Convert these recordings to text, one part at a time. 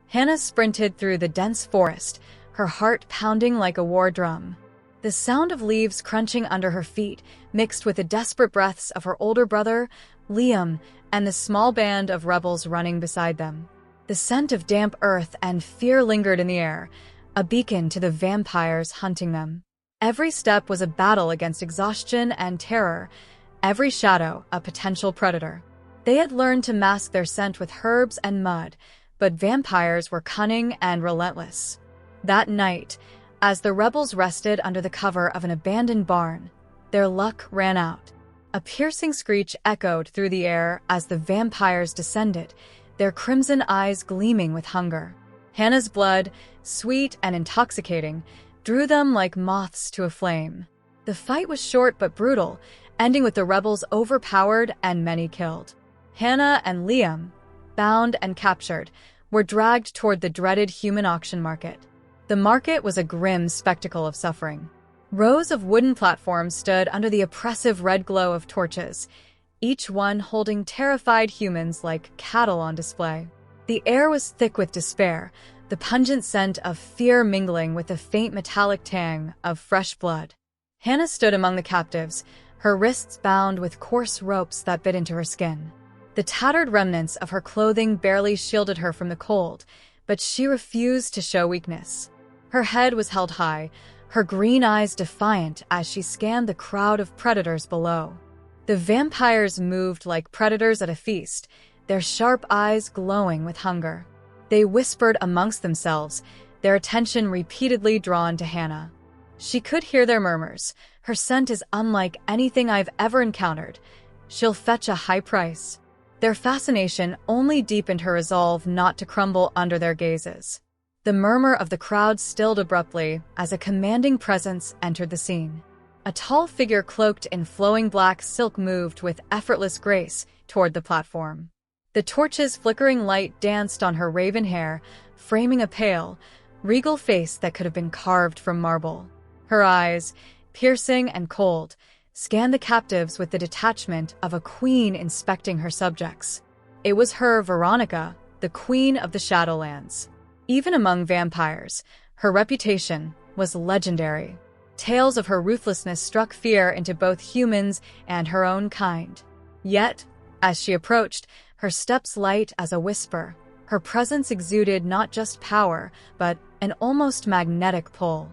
Hanna sprinted through the dense forest, her heart pounding like a war drum. The sound of leaves crunching under her feet mixed with the desperate breaths of her older brother, Liam, and the small band of rebels running beside them. The scent of damp earth and fear lingered in the air, a beacon to the vampires hunting them. Every step was a battle against exhaustion and terror, every shadow a potential predator. They had learned to mask their scent with herbs and mud, but vampires were cunning and relentless. That night, as the rebels rested under the cover of an abandoned barn, their luck ran out. A piercing screech echoed through the air as the vampires descended, their crimson eyes gleaming with hunger. Hanna's blood, sweet and intoxicating, drew them like moths to a flame. The fight was short but brutal, ending with the rebels overpowered and many killed. Hanna and Liam, bound and captured, were dragged toward the dreaded human auction market. The market was a grim spectacle of suffering. Rows of wooden platforms stood under the oppressive red glow of torches, each one holding terrified humans like cattle on display. The air was thick with despair, the pungent scent of fear mingling with the faint metallic tang of fresh blood. Hanna stood among the captives, her wrists bound with coarse ropes that bit into her skin. The tattered remnants of her clothing barely shielded her from the cold, but she refused to show weakness. Her head was held high, her green eyes defiant as she scanned the crowd of predators below. The vampires moved like predators at a feast, their sharp eyes glowing with hunger. They whispered amongst themselves, their attention repeatedly drawn to Hanna. She could hear their murmurs. Her scent is unlike anything I've ever encountered. She'll fetch a high price. Their fascination only deepened her resolve not to crumble under their gazes. The murmur of the crowd stilled abruptly as a commanding presence entered the scene. A tall figure cloaked in flowing black silk moved with effortless grace toward the platform. The torch's flickering light danced on her raven hair, framing a pale, regal face that could have been carved from marble. Her eyes, piercing and cold, scanned the captives with the detachment of a queen inspecting her subjects. It was her, Veronica, the queen of the Shadowlands. Even among vampires, her reputation was legendary. Tales of her ruthlessness struck fear into both humans and her own kind. Yet, as she approached, her steps light as a whisper, her presence exuded not just power, but an almost magnetic pull.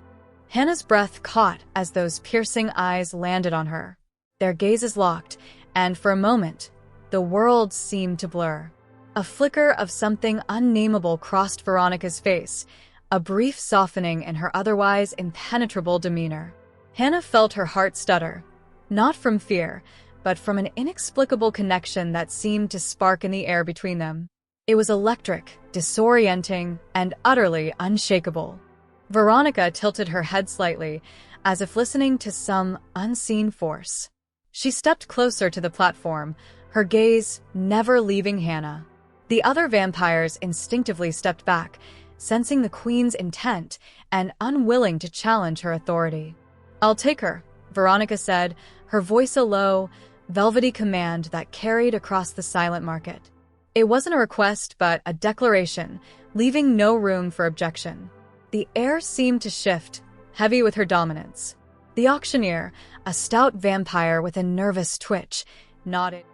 Hanna's breath caught as those piercing eyes landed on her. Their gazes locked, and for a moment, the world seemed to blur. A flicker of something unnameable crossed Veronica's face, a brief softening in her otherwise impenetrable demeanor. Hanna felt her heart stutter, not from fear, but from an inexplicable connection that seemed to spark in the air between them. It was electric, disorienting, and utterly unshakable. Veronica tilted her head slightly, as if listening to some unseen force. She stepped closer to the platform, her gaze never leaving Hanna. The other vampires instinctively stepped back, sensing the queen's intent and unwilling to challenge her authority. "I'll take her," Veronica said, her voice a low, velvety command that carried across the silent market. It wasn't a request, but a declaration, leaving no room for objection. The air seemed to shift, heavy with her dominance. The auctioneer, a stout vampire with a nervous twitch, nodded.